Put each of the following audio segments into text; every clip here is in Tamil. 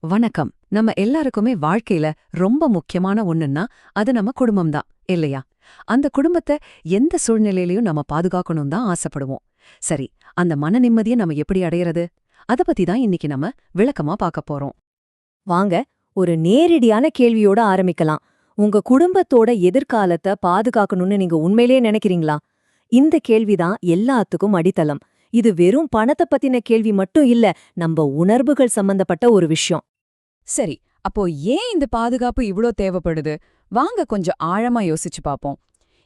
வணக்கம். நம்ம எல்லாருக்குமே வாழ்க்கையில ரொம்ப முக்கியமான ஒண்ணுன்னா அது நம்ம குடும்பம் தான், இல்லையா? அந்த குடும்பத்தை எந்த சூழ்நிலையிலயும் நம்ம பாதுகாக்கணும் தான் ஆசைப்படுவோம். சரி, அந்த மன நிம்மதியை நம்ம எப்படி அடையறது? அத பத்தி தான் இன்னைக்கு நம்ம விளக்கமா பார்க்க போறோம். வாங்க, ஒரு நேரடியான கேள்வியோட ஆரம்பிக்கலாம். உங்க குடும்பத்தோட எதிர்காலத்த பாதுகாக்கணும்னு நீங்க உண்மையிலேயே நினைக்கிறீங்களா? இந்த கேள்விதான் எல்லாத்துக்கும் அடித்தளம். இது வெறும் பணத்த பத்தின கேள்வி மட்டும் இல்ல, நம்ம உணர்வுகள் சம்பந்தப்பட்ட ஒரு விஷயம். சரி, அப்போ ஏன் இந்த பாதுகாப்பு இவ்ளோ தேவைப்படுது? வாங்க கொஞ்சம் ஆழமா யோசிச்சு பாப்போம்.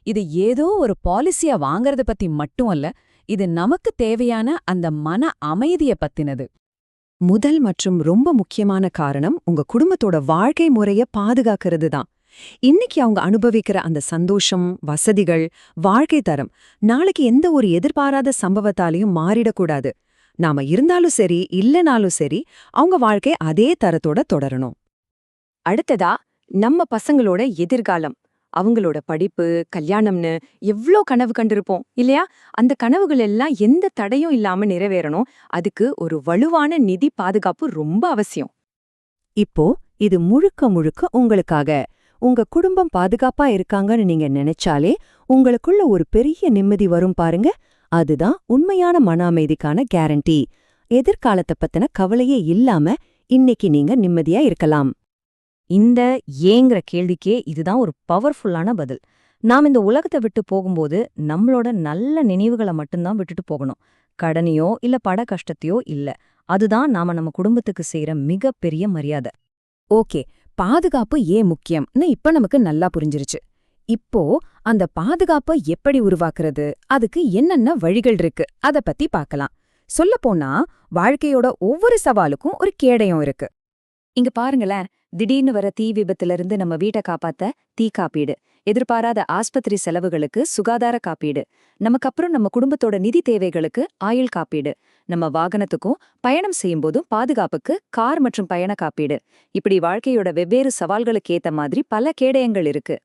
இது ஏதோ ஒரு பாலிசியா வாங்கறத பத்தி மட்டும் அல்ல, இது நமக்கு தேவையான அந்த மன அமைதிய பத்தினது. முதல் மற்றும் ரொம்ப முக்கியமான காரணம் உங்க குடும்பத்தோட வாழ்க்கை முறைய பாதுகாக்கிறது தான். இன்னைக்கு அவங்க அனுபவிக்கிற அந்த சந்தோஷம், வசதிகள், வாழ்க்கை தரம் நாளைக்கு எந்த ஒரு எதிர்பாராத சம்பவத்தாலையும் மாறிடக்கூடாது. நாம இருந்தாலும் சரி, இல்லனாலும் சரி, அவங்க வாழ்க்கை அதே தரத்தோட தொடரணும். அடுத்ததா, நம்ம பசங்களோட எதிர்காலம். அவங்களோட படிப்பு, கல்யாணம்னு எவ்ளோ கனவு கண்டிருப்போம் இல்லையா? அந்த கனவுகள் எல்லாம் எந்த தடையும் இல்லாம நிறைவேறணும். அதுக்கு ஒரு வலுவான நிதி பாதுகாப்பு ரொம்ப அவசியம். இப்போ இது முழுக்க முழுக்க உங்களுக்காக. உங்க குடும்பம் பாதுகாப்பா இருக்காங்கன்னு நீங்க நினைச்சாலே உங்களுக்குள்ள ஒரு பெரிய நிம்மதி வரும் பாருங்க. அதுதான் உண்மையான மன அமைதிக்கான கேரண்டி. எதிர்காலத்தை பத்தின கவலையே இல்லாம இன்னைக்கு நீங்க நிம்மதியா இருக்கலாம். இந்த ஏங்கிற கேள்விக்கே இதுதான் ஒரு பவர்ஃபுல்லான பதில். நாம் இந்த உலகத்தை விட்டு போகும்போது நம்மளோட நல்ல நினைவுகளை மட்டும்தான் விட்டுட்டு போகணும். கடனையோ இல்ல பட கஷ்டத்தையோ இல்ல. அதுதான் நாம நம்ம குடும்பத்துக்கு செய்யற மிகப்பெரிய மரியாதை. ஓகே, பாதுகாப்பு ஏன் முக்கியம்னு இப்ப நமக்கு நல்லா புரிஞ்சிருச்சு. இப்போ அந்த பாதுகாப்பை எப்படி உருவாக்குறது, அதுக்கு என்னென்ன வழிகள் இருக்கு, அத பத்தி பார்க்கலாம். சொல்லப்போனா வாழ்க்கையோட ஒவ்வொரு சவாலுக்கும் ஒரு கேடயம் இருக்கு. இங்க பாருங்களேன், திடீர்னு வர தீ விபத்துல இருந்து நம்ம வீட்டை காப்பாத்த தீ காப்பீடு, எதிர்பாராத ஆஸ்பத்திரி செலவுகளுக்கு சுகாதார காப்பீடு, நமக்கப்புறம் நம்ம குடும்பத்தோட நிதி தேவைகளுக்கு ஆயுள் காப்பீடு, நம்ம வாகனத்துக்கும் பயணம் செய்யும்போதும் பாதுகாப்புக்கு கார் மற்றும் பயண காப்பீடு. இப்படி வாழ்க்கையோட வெவ்வேறு சவால்களுக்கு ஏத்த மாதிரி பல கேடயங்கள் இருக்கு.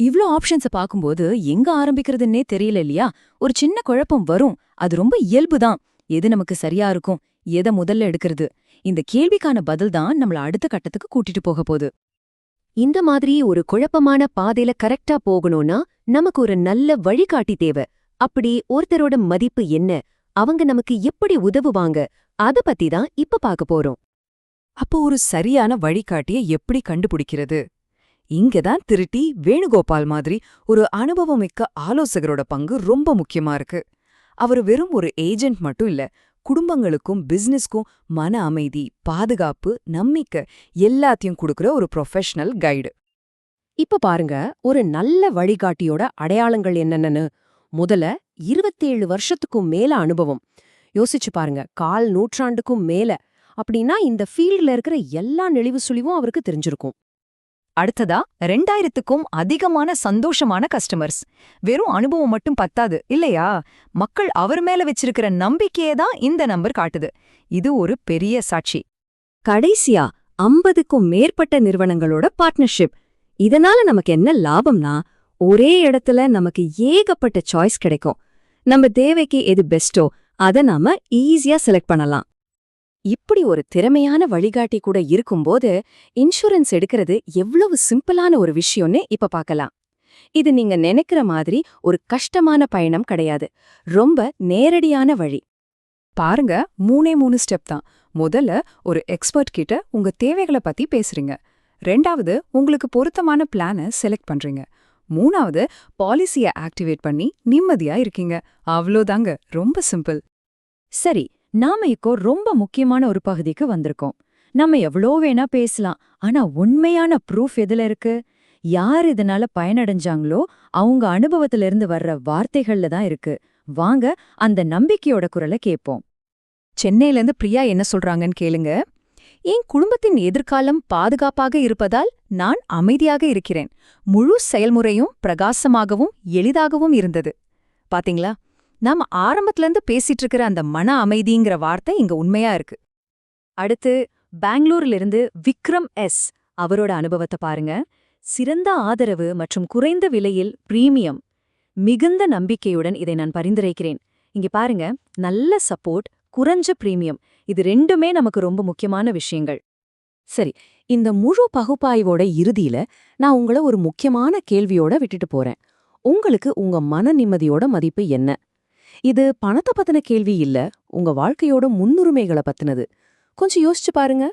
இவ்ளோ ஆப்ஷன்ஸ பாக்கும்போது எங்க ஆரம்பிக்கிறதுன்னே தெரியல இல்லையா? ஒரு சின்ன குழப்பம் வரும். அது ரொம்ப இயல்புதான். எது நமக்கு சரியா இருக்கும், எதை முதல்ல எடுக்கிறது? இந்த கேள்விக்கான பதில் தான் நம்மள அடுத்த கட்டத்துக்கு கூட்டிட்டு போக போகுது. இந்த மாதிரி ஒரு குழப்பமான பாதையில கரெக்டா போகணும்னா நமக்கு ஒரு நல்ல வழிகாட்டி தேவை. அப்படி ஒருத்தரோட மதிப்பு என்ன, அவங்க நமக்கு எப்படி உதவுவாங்க, அத பத்தி தான் இப்ப பார்க்க போறோம். அப்போ ஒரு சரியான வழிகாட்டிய எப்படி கண்டுபிடிக்கிறது? இங்கதான் திருட்டி வேணுகோபால் மாதிரி ஒரு அனுபவமிக்க ஆலோசகரோட பங்கு ரொம்ப முக்கியமா இருக்கு. அவரு வெறும் ஒரு ஏஜென்ட் மட்டும் இல்ல, குடும்பங்களுக்கும் பிசினஸ்க்கும் மன அமைதி, பாதுகாப்பு, நம்பிக்கை எல்லாத்தையும் கொடுக்கற ஒரு ப்ரொஃபஷனல் கைடு. இப்ப பாருங்க, ஒரு நல்ல வழிகாட்டியோட அடையாளங்கள் என்னென்னு. முதல்ல 27 வருஷத்துக்கும் மேல அனுபவம். யோசிச்சு பாருங்க, கால் நூற்றாண்டுக்கும் மேல. அப்படின்னா இந்த ஃபீல்ட்ல இருக்கிற எல்லா நெளிவு சுழிவும் அவருக்கு தெரிஞ்சிருக்கும். அடுத்ததா 2000க்கும் அதிகமான சந்தோஷமான கஸ்டமர்ஸ். வெறும் அனுபவம் மட்டும் பத்தாது இல்லையா? மக்கள் அவர் மேல வச்சிருக்கிற நம்பிக்கையே தான் இந்த நம்பர் காட்டுது. இது ஒரு பெரிய சாட்சி. கடைசியா 50க்கும் மேற்பட்ட நிறுவனங்களோட பார்ட்னர்ஷிப். இதனால நமக்கு என்ன லாபம்னா, ஒரே இடத்துல நமக்கு ஏகப்பட்ட சாய்ஸ் கிடைக்கும். நம்ம தேவைக்கு எது பெஸ்டோ அத நாம ஈஸியா செலக்ட் பண்ணலாம். இப்படி ஒரு திறமையான வழிகாட்டி கூட இருக்கும்போது இன்சூரன்ஸ் எடுக்கிறது எவ்வளவு சிம்பிளான ஒரு விஷயம்னு இப்ப பார்க்கலாம். இது நீங்க நினைக்கிற மாதிரி ஒரு கஷ்டமான பயணம் கிடையாது. ரொம்ப நேரடியான வழி. பாருங்க, 3 ஸ்டெப் தான். முதல்ல ஒரு எக்ஸ்பர்ட் கிட்ட உங்க தேவைகளை பத்தி பேசுறீங்க. 2வது உங்களுக்கு பொருத்தமான பிளானை செலக்ட் பண்றீங்க. 3வது பாலிசியை ஆக்டிவேட் பண்ணி நிம்மதியா இருக்கீங்க. அவ்வளோதாங்க, ரொம்ப சிம்பிள். சரி, நாம இப்போ ரொம்ப முக்கியமான ஒரு பகுதிக்கு வந்திருக்கோம். நம்ம எவ்வளோ வேணா பேசலாம், ஆனா உண்மையான ப்ரூஃப் எதுல இருக்கு? யார் இதனால பயனடைஞ்சாங்களோ அவங்க அனுபவத்திலிருந்து வர்ற வார்த்தைகள்ல தான் இருக்கு. வாங்க அந்த நம்பிக்கையோட குரலை கேட்போம். சென்னையிலேருந்து பிரியா என்ன சொல்றாங்கன்னு கேளுங்க. என் குடும்பத்தின் எதிர்காலம் பாதுகாப்பாக இருப்பதால் நான் அமைதியாக இருக்கிறேன். முழு செயல்முறையும் பிரகாசமாகவும் எளிதாகவும் இருந்தது. பாத்தீங்களா? நாம ஆரம்பத்திலேருந்து பேசிட்டு இருக்கிற அந்த மன அமைதிங்கிற வார்த்தை இங்க உண்மையா இருக்கு. அடுத்து பெங்களூரிலிருந்து விக்ரம் எஸ். அவரோட அனுபவத்தை பாருங்க. சிறந்த ஆதரவு மற்றும் குறைந்த விலையில் பிரீமியம். மிகுந்த நம்பிக்கையுடன் இதை நான் பரிந்துரைக்கிறேன். இங்க பாருங்க, நல்ல சப்போர்ட், குறைஞ்ச பிரீமியம், இது ரெண்டுமே நமக்கு ரொம்ப முக்கியமான விஷயங்கள். சரி, இந்த முழு பகுப்பாய்வோட இறுதியில நான் உங்கள ஒரு முக்கியமான கேள்வியோட விட்டுட்டு போறேன். உங்களுக்கு உங்க மன நிம்மதியோட மதிப்பு என்ன? இது பணத்த பத்தின கேள்வி இல்ல, உங்க வாழ்க்கையோட முன்னுரிமைகள பத்தினது. கொஞ்சம் யோசிச்சு பாருங்க.